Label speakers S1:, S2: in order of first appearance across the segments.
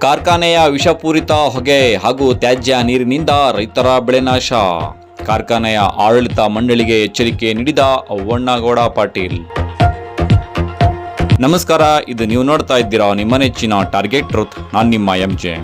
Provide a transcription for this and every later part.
S1: ಕಾರ್ಖಾನೆಯ ವಿಷಪೂರಿತ ಹೊಗೆ ಹಾಗೂ ತ್ಯಾಜ್ಯ ನೀರಿನಿಂದ ರೈತರ ಬೆಳೆ ನಾಶ. ಕಾರ್ಖಾನೆಯ ಆಡಳಿತ ಮಂಡಳಿಗೆ ಎಚ್ಚರಿಕೆ ನೀಡಿದ ಅವ್ವಣ್ಣಗೌಡ ಪಾಟೀಲ್. ನಮಸ್ಕಾರ, ಇದು ನೀವು ನೋಡ್ತಾ ಇದ್ದೀರಾ ನಿಮ್ಮ ನೆಚ್ಚಿನ ಟಾರ್ಗೆಟ್ ಟ್ರೂತ್. ನಾನು ನಿಮ್ಮ ಎಂಜೆ.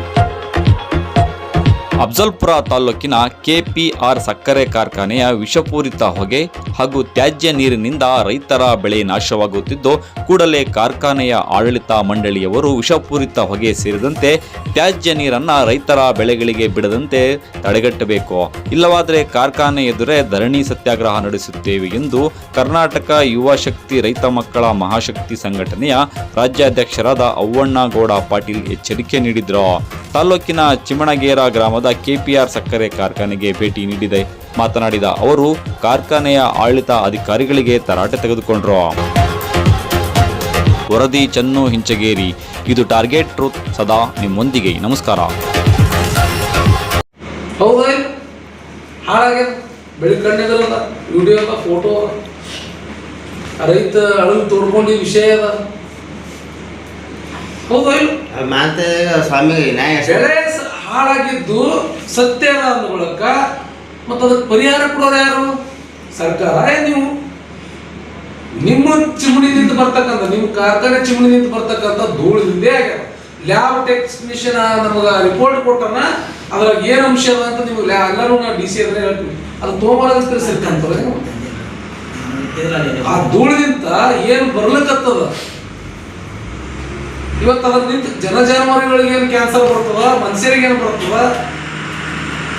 S1: ಅಫ್ಜಲ್ಪುರ ತಾಲೂಕಿನ ಕೆಪಿಆರ್ ಸಕ್ಕರೆ ಕಾರ್ಖಾನೆಯ ವಿಷಪೂರಿತ ಹೊಗೆ ಹಾಗೂ ತ್ಯಾಜ್ಯ ನೀರಿನಿಂದ ರೈತರ ಬೆಳೆ ನಾಶವಾಗುತ್ತಿದ್ದು, ಕೂಡಲೇ ಕಾರ್ಖಾನೆಯ ಆಡಳಿತ ಮಂಡಳಿಯವರು ವಿಷಪೂರಿತ ಹೊಗೆ ಸೇರಿದಂತೆ ತ್ಯಾಜ್ಯ ನೀರನ್ನು ರೈತರ ಬೆಳೆಗಳಿಗೆ ಬಿಡದಂತೆ ತಡೆಗಟ್ಟಬೇಕು. ಇಲ್ಲವಾದರೆ ಕಾರ್ಖಾನೆ ಎದುರೇ ಧರಣಿ ಸತ್ಯಾಗ್ರಹ ನಡೆಸುತ್ತೇವೆ ಎಂದು ಕರ್ನಾಟಕ ಯುವ ಶಕ್ತಿ ರೈತ ಮಕ್ಕಳ ಮಹಾಶಕ್ತಿ ಸಂಘಟನೆಯ ರಾಜ್ಯಾಧ್ಯಕ್ಷರಾದ ಅವ್ವಣ್ಣಗೌಡ ಪಾಟೀಲ್ ಎಚ್ಚರಿಕೆ ನೀಡಿದರು. ತಾಲೂಕಿನ ಚಿಮಣಗೇರ ಗ್ರಾಮದ ಕೆಪಿಆರ್ ಸಕ್ಕರೆ ಕಾರ್ಖಾನೆಗೆ ಭೇಟಿ ನೀಡಿದೆ ಮಾತನಾಡಿದ ಅವರು ಕಾರ್ಖಾನೆಯ ಆಡಳಿತ ಅಧಿಕಾರಿಗಳಿಗೆ ತರಾಟೆ ತೆಗೆದುಕೊಂಡರು. ವರದಿ ಚನ್ನು ಹಿಂಚಗೇರಿ. ಇದು ಟಾರ್ಗೆಟ್ ಟ್ರೂತ್, ಸದಾ ನಿಮ್ಮೊಂದಿಗೆ. ನಮಸ್ಕಾರ.
S2: ಹೌದಾ? ಹಾಳಾಗ್ಯ ಬೆಳಿಕಣ್ಣೆಲ್ಲ ವಿಡಿಯೋ ಅದ, ಫೋಟೋ ರೈತ ಅಳಲು ತೋಡ್ಕೊಂಡು ವಿಷಯ ಅದ. ಹೌದಾ?
S3: ಮಾತೆ ಸ್ವಾಮಿ ನ್ಯಾಯ
S2: ಬೆಳೆ ಹಾಳಾಗಿದ್ದು ಸತ್ಯ ಅಂದ ಮೂಲಕ ಮತ್ತು ಅದಕ್ಕೆ ಪರಿಹಾರ ಕೊಡೋರು ಯಾರು? ಸರ್ಕಾರ. ನೀವು ನಿಮ್ಮ ಚಿಮಣಿನಿಂದ ಬರ್ತಕ್ಕಂಥ, ನಿಮ್ಮ ಕಾರ್ಖಾನೆ ಚಿಮಣಿನಿಂದ ಬರ್ತಕ್ಕಂಥ ಧೂಳಿನಿಂದೇ ಆಗ್ಯಾವ. ಲ್ಯಾಬ್ ಟೆಕ್ನಿಷಿಯನ್ ನಮಗೆ ರಿಪೋರ್ಟ್ ಕೊಟ್ಟನ ಅದ್ರಾಗ ಏನು ಅಂಶ ಅದ ಅಂತ ನೀವು ಎಲ್ಲರೂ ನಾವು ಡಿ ಸಿ ಅದ್ರೆ ಹೇಳ್ತೀವಿ. ಅದು ತೊಗೊಂಬರೋದಕ್ಕೆ ಸಿಕ್ಕಂತಾರೆ. ಆ ಧೂಳಿನಿಂದ ಏನು ಬರ್ಲಿಕ್ಕತ್ತದ, ಇವತ್ತು ಅದ್ರ ನಿಂತು ಜನಜಾನುವಾರುಗಳಿಗೆ ಏನು ಕ್ಯಾನ್ಸರ್ ಬರ್ತದ, ಮನುಷ್ಯರಿಗೆ ಏನು ಬರ್ತದ,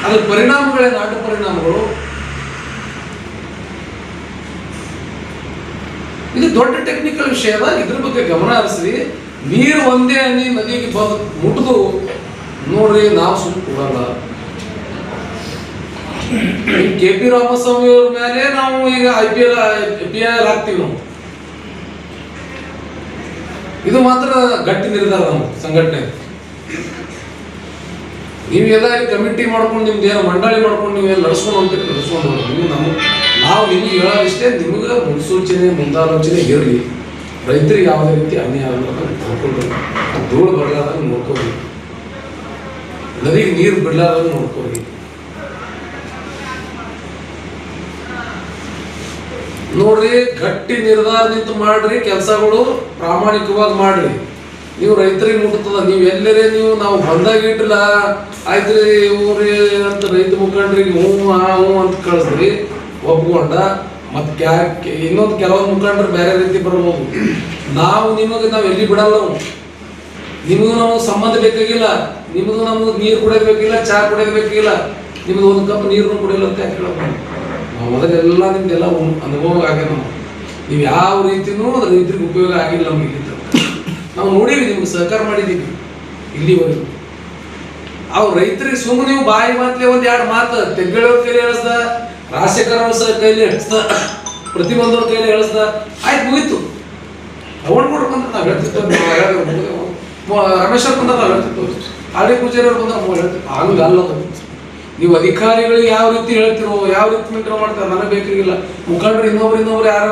S2: ಅದ್ರ ಪರಿಣಾಮಗಳೇನು, ಅಡ್ಡ ಪರಿಣಾಮಗಳು. ಇದು ದೊಡ್ಡ ಟೆಕ್ನಿಕಲ್ ವಿಷಯ ಅದ. ಇದ್ರ ಬಗ್ಗೆ ಗಮನ ಹರಿಸಿ. ನೀರು ಒಂದೇ ಹನಿ ನದಿಗೆ ಮುಟ್ಟಿದು ನೋಡ್ರಿ, ನಾವು ಸುಮ್ಮನೆ ಕೊಡಲ್ಲ. ಕೆ ಪಿ ರಾಮಸ್ವಾಮಿ ಅವ್ರ ಮೇಲೆ ನಾವು ಈಗ IPL ಹಾಕ್ತೀವಿ ನಾವು. ಇದು ಮಾತ್ರ ಗಟ್ಟಿ ನಿರ್ಧಾರ ನಮ್ಮ ಸಂಘಟನೆ. ನೀವೆಲ್ಲ ಕಮಿಟಿ ಮಾಡ್ಕೊಂಡು ನಿಮ್ದೇನೋ ಮಂಡಳಿ ಮಾಡ್ಕೊಂಡು ನೀವೇನು ನಡೆಸ್ಕೊಂಡು ಅಂತ ನಡೆಸ್ಕೊಂಡು ನಾವು ನಿಮ್ಗೆ ಹೇಳೋದಿಷ್ಟೇ, ನಿಮ್ಗೆ ಮುನ್ಸೂಚನೆ ಮುಂದಾಲೋಚನೆ ಇರಲಿ. ರೈತರಿಗೆ ಯಾವುದೇ ರೀತಿ ಅನ್ಯಾಯ ನೋಡ್ಕೊಳ್ರಿ. ಧೂಳು ಬರಲಾರ್ದಂಗೆ ನೋಡ್ಕೊಳ್ರಿ, ನದಿಗೆ ನೀರು ಬಿಡಲಾರ್ದಂಗೆ ನೋಡ್ಕೊಳ್ರಿ. ನೋಡ್ರಿ, ಗಟ್ಟಿ ನಿರ್ಧಾರದಿಂದ ಮಾಡ್ರಿ ಕೆಲಸಗಳು, ಪ್ರಾಮಾಣಿಕವಾಗಿ ಮಾಡ್ರಿ. ನೀವು ರೈತರಿಗೆ ಮುಟ್ತದ. ನೀವು ಎಲ್ಲರೇ ನಾವು ಬಂದಾಗ ಇಟ್ಟಿಲ್ಲ ಆಯ್ತ್ರಿ ಇವ್ರಿ ಅಂತ ರೈತ ಮುಖಂಡ್ರಿಗೆ ಹ್ಞೂ ಅಂತ ಕಳಿಸ್ರಿ ಒಪ್ಕೊಂಡ. ಮತ್ತೆ ಇನ್ನೊಂದು ಕೆಲವೊಂದು ಮುಖಂಡ್ರು ಬೇರೆ ರೀತಿ ಬರ್ಬೋದು. ನಾವು ಎಲ್ಲಿ ಬಿಡಲ್ಲ. ನಿಮಗೂ ನಮಗೆ ಸಂಬಂಧ ಬೇಕಾಗಿಲ್ಲ. ನಿಮಗೂ ನಮ್ಗೆ ನೀರು ಕುಡಿಯೋದು ಬೇಕಿಲ್ಲ, ಚಹಾ ಕುಡಿಯೋದು ಬೇಕಿಲ್ಲ. ನಿಮ್ದು ಒಂದು ಕಪ್ ನೀರನ್ನು ಕುಡಿಯಲ್ಲ ಅಂತ ಯಾಕೆ ಕೇಳಪ್ಪ? ಮೊದಲೆಲ್ಲ ನಿಮ್ದೆಲ್ಲ ಅನುಭವ ಆಗ್ಯದ. ನೀವು ಯಾವ ರೀತಿನೂ ರೈತರಿಗೆ ಉಪಯೋಗ ಆಗಿಲ್ಲ. ನಮ್ಗೆ ಇಲ್ಲಿ ನಾವು ನೋಡೀವಿ, ನಿಮ್ಗೆ ಸಹಕಾರ ಮಾಡಿದ್ದೀವಿ ಇಲ್ಲಿವರೆಗೂ. ಅವ್ರು ರೈತರಿಗೆ ಸುಮ್ಮನೆ ನೀವು ಬಾಯಿ ಮಾತಲೆ ಒಂದು ಎರಡು ಮಾತು ತೆಗ್ಗಳವ್ರ ಕೈಲಿ ಹೇಳಿಸ್ದ, ರಾಜಶೇಖರ ಅವ್ರ ಕೈಲಿ ಹೇಳಿಸ್ದ, ಪ್ರತಿಬಂಧವ್ರ ಕೈಲಿ ಹೇಳಿಸ್ದ, ಆಯ್ತು ಮುಗೀತು. ತಗೊಂಡ್ಕೊಡ್ರು ಬಂದ್ರೆ ನಾವು ಹೇಳ್ತಿರ್ತೇವೆ. ರಮೇಶ್ ಅವ್ರು ಬಂದ್ರೆ ನಾವು ಹೇಳ್ತಿರ್ತೇವೆ, ಆಳಿ ಪೂಜಾರಿ ಅವ್ರು ಬಂದ್ರೆ ನಾವು ಹೇಳ್ತೀವಿ. ಹಂಗಲ್ಲ. ನೀವು ಅಧಿಕಾರಿಗಳಿಗೆ ಯಾವ ರೀತಿ ಹೇಳ್ತಿರೋ, ಯಾವ ರೀತಿ ಮೇಂಟೈನ್ ಮಾಡ್ತಾರೆ ನನಗೆ ಬೇಕಾಗಿಲ್ಲ. ಮುಖಂಡರು ಇನ್ನೊಬ್ರು ಯಾರ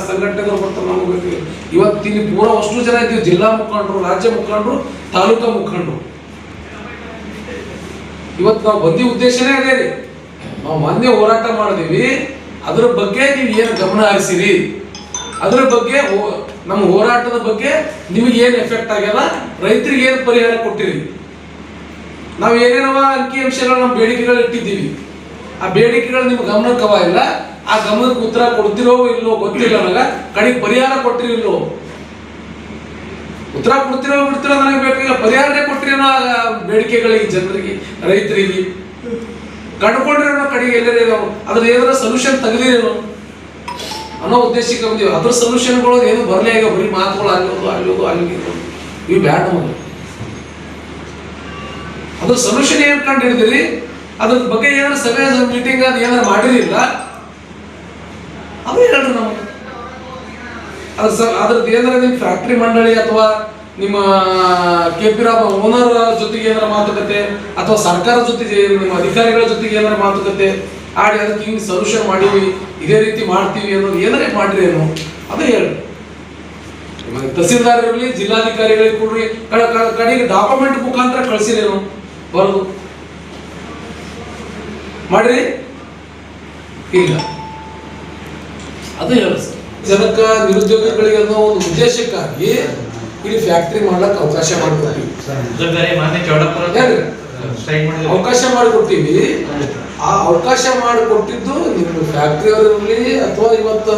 S2: ಸಂಘಟನೆಗಳು ಬರ್ತಾರೆ ನಮಗೆ ಬೇಕಾಗಿಲ್ಲ. ಇವತ್ತು ಇಲ್ಲಿ ಪೂರ ಅಷ್ಟು ಜನ ಇದ್ದೀವಿ, ಜಿಲ್ಲಾ ಮುಖಂಡರು, ರಾಜ್ಯ ಮುಖಂಡರು, ತಾಲೂಕಾ ಮುಖಂಡರು. ಇವತ್ತು ನಾವು ಬಂದಿ ಉದ್ದೇಶನೇ ಅದೇ ರೀ. ನಾವು ಮೊನ್ನೆ ಹೋರಾಟ ಮಾಡಿದೀವಿ. ಅದ್ರ ಬಗ್ಗೆ ನೀವು ಏನು ಗಮನ ಹರಿಸಿರಿ, ಅದ್ರ ಬಗ್ಗೆ ನಮ್ಮ ಹೋರಾಟದ ಬಗ್ಗೆ ನಿಮಗೆ ಏನು ಎಫೆಕ್ಟ್ ಆಗ್ಯದ, ರೈತರಿಗೆ ಏನು ಪರಿಹಾರ ಕೊಟ್ಟಿರಿ. ನಾವು ಏನೇನವ ಅಂಕಿ ಅಂಶಗಳು ನಮ್ಮ ಬೇಡಿಕೆಗಳು ಇಟ್ಟಿದ್ದೀವಿ. ಆ ಬೇಡಿಕೆಗಳು ನಿಮ್ಗೆ ಗಮನಕ್ಕವ ಇಲ್ಲ. ಆ ಗಮನಕ್ಕೆ ಉತ್ತರ ಕೊಡ್ತಿರೋ ಇಲ್ಲೋ ಗೊತ್ತಿಲ್ಲ ನನಗೆ. ಕಡೆಗೆ ಪರಿಹಾರ ಕೊಟ್ಟಿರೋ ಇಲ್ಲೋ, ಉತ್ತರ ಕೊಡ್ತಿರೋ ಬಿಡ್ತಿರೋ ನನಗೆ ಬೇಕಾಗಿಲ್ಲ. ಪರಿಹಾರನೇ ಕೊಟ್ಟಿರೋ ಬೇಡಿಕೆಗಳಿಗೆ, ಜನರಿಗೆ, ರೈತರಿಗೆ ಕಂಡುಕೊಂಡಿರೋ ಕಡೆಗೆ ಎಲ್ಲರೇ ನಾವು ಅದ್ರ ಏನಾರ ಸೊಲ್ಯೂಷನ್ ತೆಗೆದಿರೇನೋ ಅನ್ನೋ ಉದ್ದೇಶಕ್ಕೆ ಬಂದೀವಿ. ಅದ್ರ ಸೊಲ್ಯೂಷನ್ಗಳು ಏನು ಬರಲೇ ಆಗ, ಬರೀ ಮಾತುಗಳು ಅಲ್ಲಿಗೆ ಇವು ಬ್ಯಾಡ ನಮಗೆ. ಅದ್ರ ಸೊಲ್ಯೂಷನ್ ಏನ್ ಕಂಡು ಹಿಡಿದಿರಿ, ಅದ್ರ ಬಗ್ಗೆ ಏನಾರ ಸಭೆ ಮೀಟಿಂಗ್ ಅದು ಏನಾರ ಮಾಡಿರಿಲ್ಲ ಅದು ಹೇಳ್ರಿ ನಮಗೆ. ಅದ್ರದ್ದು ಏನಾರ ನಿಮ್ಮ ಫ್ಯಾಕ್ಟ್ರಿ ಮಂಡಳಿ ಅಥವಾ ನಿಮ್ಮ KP ಓನರ್ ಜೊತೆಗೆ ಏನಾರ ಮಾತುಕತೆ, ಅಥವಾ ಸರ್ಕಾರದ ಜೊತೆಗೆ ನಿಮ್ಮ ಅಧಿಕಾರಿಗಳ ಜೊತೆಗೆ ಏನಾರ ಮಾತುಕತೆ ಆಡಿ ಅದಕ್ಕೆ ಹಿಂಗೆ ಸೊಲ್ಯೂಷನ್ ಮಾಡೀವಿ, ಇದೇ ರೀತಿ ಮಾಡ್ತೀವಿ ಅನ್ನೋದು ಏನಾರೇ ಮಾಡ್ರಿ ಏನೋ ಅದೇ ಹೇಳಿ. ತಹಸೀಲ್ದಾರ್ ಇರಲಿ, ಜಿಲ್ಲಾಧಿಕಾರಿಗಳಿಗೆ ಕೊಡ್ರಿ, ಕಡೆಗೆ ಡಾಕ್ಯುಮೆಂಟ್ ಮುಖಾಂತರ ಕಳಿಸಿರೇನು ಬರೋದು ಮಾಡ್ರಿ ಇಲ್ಲ. ಅದು ಹೇಳ ಸರ್, ಜನಕ್ಕ ನಿರುದ್ಯೋಗಿಗಳಿಗೆ ಅನ್ನೋ ಒಂದು ಉದ್ದೇಶಕ್ಕಾಗಿ ಇಲ್ಲಿ ಫ್ಯಾಕ್ಟ್ರಿ ಮಾಡ್ಲಕ್ಕೆ ಅವಕಾಶ ಮಾಡಿಕೊಡ್ತೀವಿ. ಅವಕಾಶ ಮಾಡಿಕೊಡ್ತೀವಿ. ಆ ಅವಕಾಶ ಮಾಡಿಕೊಟ್ಟಿದ್ದು ನಿಮ್ಮ ಫ್ಯಾಕ್ಟ್ರಿ ಅವರಿರಲಿ ಅಥವಾ ಇವತ್ತು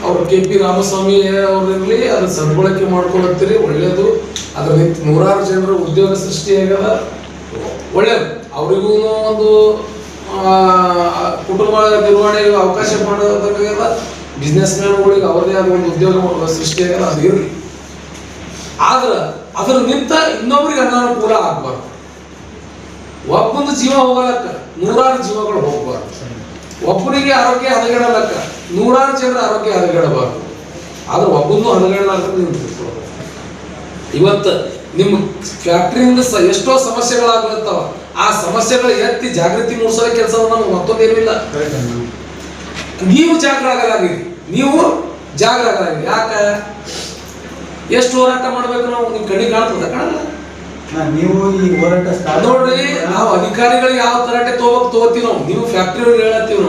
S2: ಅವ್ರ KP ರಾಮಸ್ವಾಮಿ ಅವರಿರಲಿ, ಅದ್ರ ಸದ್ಬಳಕೆ ಮಾಡ್ಕೊಳತ್ತೀರಿ, ಒಳ್ಳೇದು. ಅದ್ರಿಂದ ನೂರಾರು ಜನರ ಉದ್ಯೋಗ ಸೃಷ್ಟಿಯಾಗದ, ಒಳ್ಳೇದು. ಅವರಿಗೂ ಒಂದು ಕುಟುಂಬ ನಿರ್ವಹಣೆಗೆ ಅವಕಾಶ ಮಾಡೋದಾಗದ, ಬಿಸ್ನೆಸ್ ಮ್ಯಾನ್ಗಳಿಗೆ ಅವ್ರದೇ ಆದ ಒಂದು ಉದ್ಯೋಗ ಸೃಷ್ಟಿಯಾಗದ, ಅದು ಇರಲಿ. ಆದ್ರೆ ಅದ್ರ ನಿಂತ ಇನ್ನೊಬ್ರಿಗೆ ಅನಾನುಕೂಲ ಆಗ್ಬಾರ್ದು. ಒಬ್ಬೊಂದು ಜೀವ ಹೋಗಲಕ್ಕ ನೂರಾರು ಜೀವಗಳು ಹೋಗ್ಬಾರ್ದು. ಒಬ್ಬರಿಗೆ ಆರೋಗ್ಯ ಹದಗೆಡಲಕ್ಕ ನೂರಾರು ಜನರ ಆರೋಗ್ಯ ಹದಗೆಡಬಾರ್ದು. ಆದ್ರೆ ಒಬ್ಬಂದು ಹದಗೆಡಲಾರ್ದು ನೀವು ತಿಳ್ಕೊಳ್ಬೇಕು. ಇವತ್ತು ನಿಮ್ಮ ಫ್ಯಾಕ್ಟ್ರಿಯಿಂದ ಎಷ್ಟೋ ಸಮಸ್ಯೆಗಳಾಗ್ಲತ್ತವ. ಆ ಸಮಸ್ಯೆಗಳು ಎತ್ತಿ ಜಾಗೃತಿ ಮೂಡಿಸೋ ಕೆಲಸ ನಮ್ಗೆ ಮತ್ತೊಂದೇನಿಲ್ಲ. ನೀವು ಜಾಗರಾಗಲಾಗಿರಿ, ನೀವು ಜಾಗರಾಗಲಾಗಿರಿ. ಯಾಕ ಎಷ್ಟು ಹೋರಾಟ ಮಾಡ್ಬೇಕು ನಾವು? ನಿಮ್ ಕಡೆ ಕಾಣ್ತದ? ಕಾಣಲ್ಲ.
S4: ನೀವು ಈ ಹೋರಾಟ
S2: ನೋಡ್ರಿ, ನಾವು ಅಧಿಕಾರಿಗಳಿಗೆ ಯಾವ ತರಾಟೆ ತಗೋತೀವಿ ನಾವು, ನೀವು ಫ್ಯಾಕ್ಟ್ರಿ ಅವ್ರಿಗೆ ಹೇಳತ್ತೀವಿ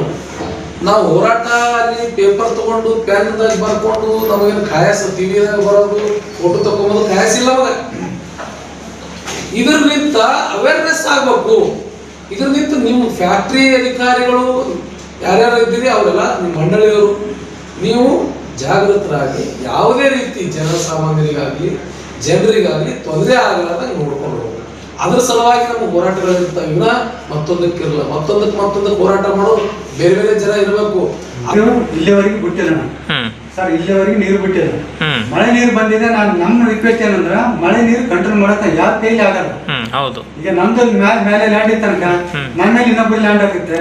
S2: ನಾವು ಹೋರಾಟ ಅಲ್ಲಿ ಪೇಪರ್ ತಗೊಂಡು ಪೆನ್ದಾಗ ಬರ್ಕೊಂಡು ನಮಗೇನು ಖಾಯಸ್ ಟಿವಿದಾಗ ಬರೋದು, ಫೋಟೋ ತಗೊಂಬೋದು ಖಾಯಸ್ ಇಲ್ಲ. ಅವಾಗ ಇದ್ರಲಿಂತ ಅವೇರ್ನೆಸ್ ಆಗ್ಬೇಕು. ಇದ್ರಲಿಂತ ನಿಮ್ಮ ಫ್ಯಾಕ್ಟ್ರಿ ಅಧಿಕಾರಿಗಳು ಯಾರ್ಯಾರು ಇದ್ದೀರಿ ಅವರೆಲ್ಲ ನಿಮ್ಮ ಮಂಡಳಿಯವರು, ನೀವು ಜಾಗೃತರಾಗಿ ಯಾವುದೇ ರೀತಿ ಜನಸಾಮಾನ್ಯರಿಗಾಗಲಿ ಜನರಿಗಾಗಲಿ ತೊಂದರೆ ಆಗಲಾರ್ದಂಗೆ ನೋಡ್ಕೊಂಡು ಹೋಗ್ಬೇಕು. ಅದ್ರ ಸಲುವಾಗಿ ನಮ್ಮ ಹೋರಾಟಗಳಿರ್ತಾವೆ. ಇನ್ನ ಮತ್ತೊಂದಕ್ಕಿರಲ್ಲ, ಮತ್ತೊಂದಕ್ಕೆ ಹೋರಾಟ ಮಾಡೋದು ಬೇರೆ ಬೇರೆ ಜನ ಇರಬೇಕು.
S4: ಇಲ್ಲಿವರೆಗೆ ಬಿಟ್ಟಿಲ್ಲ ಸರ್, ಇಲ್ಲಿವರೆಗೆ ನೀರು ಬಿಟ್ಟಿಲ್ಲ. ಮಳೆ ನೀರು ಬಂದಿದೆ. ನಮ್ಮ ರಿಕ್ವೆಸ್ಟ್ ಏನಂದ್ರ ಮಳೆ ನೀರು ಕಂಟ್ರೋಲ್ ಮಾಡಕ ಯಾರ ಕೈಲಿ ಆಗಲ್ಲ.
S5: ಹೌದು.
S4: ಈಗ ನಮ್ದು ಮೇಲೆ ಲ್ಯಾಂಡ್ ಇತ್ತು ತನಕ ನನ್ನ ಮೇಲೆ ಇನ್ನೊಬ್ಬರು ಲ್ಯಾಂಡ್ ಆಗುತ್ತೆ.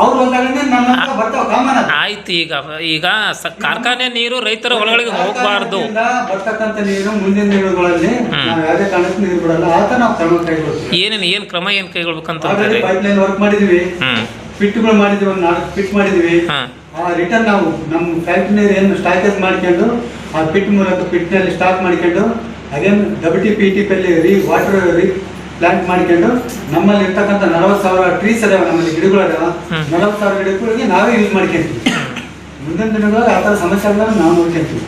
S4: ಅವ್ರು ಒಂದಾಗಂದ್ರೆ ನನ್ನ ಬರ್ತಾವ ಕಾಮನ್.
S5: ಆಯ್ತು. ಈಗ ಕಾರ್ಖಾನೆ ನೀರು ರೈತರ ಹೊಲಗಳಿಗೆ ಹೋಗಬಾರ್ದು.
S4: ಬರ್ತಕ್ಕಂಥ ನೀರು ಮುಂದಿನ ದಿನಗಳಲ್ಲಿ ನಾವು ಯಾವುದೇ ಕಾರಣಕ್ಕೂ ನೀರು ಬಿಡಲ್ಲ. ಆತ ನಾವು ಕ್ರಮ ಕೈಗೊಳ್ತೀವಿ.
S5: ಏನ್ ಕ್ರಮ ಕೈಗೊಳ್ಬೇಕಂತ
S4: ಪೈಪ್ ಲೈನ್ ವರ್ಕ್ ಮಾಡಿದ್ವಿ, ಪಿಟ್ಗಳು ಮಾಡಿದ್ವಿ, ಒಂದು 4 ಪಿಟ್ ಮಾಡಿದ್ವಿ. ಆ ರಿಟರ್ನ್ ನಾವು ನಮ್ಮ ಫ್ಯಾಕ್ಟ್ರಿ ಏನು ಸ್ಟಾಕೇಜ್ ಮಾಡ್ಕೊಂಡು ಆ ಪಿಟ್ ಮೂಲಕ ಪಿಟ್ನಲ್ಲಿ ಸ್ಟಾಕ್ ಮಾಡ್ಕೊಂಡು ಅಗೇನ್ WTPTP ವಾಟರ್ ಪ್ಲಾಂಟ್ ಮಾಡ್ಕೊಂಡು ನಮ್ಮಲ್ಲಿ ಇರ್ತಕ್ಕಂಥ 40,000 ಟ್ರೀಸ್ ಅದಾವ, ನಮ್ಮಲ್ಲಿ ಗಿಡಗಳು ಅದಾವ. 40,000 ಗಿಡಗಳಿಗೆ ನಾವೇ ಯೂಸ್ ಮಾಡ್ಕೊಂತೀವಿ. ಮುಂದಿನ ದಿನಗಳಲ್ಲಿ ಆ ಥರ ಸಮಸ್ಯೆಗಳನ್ನ ನಾವು ನೋಡ್ಕೊಂತೀವಿ.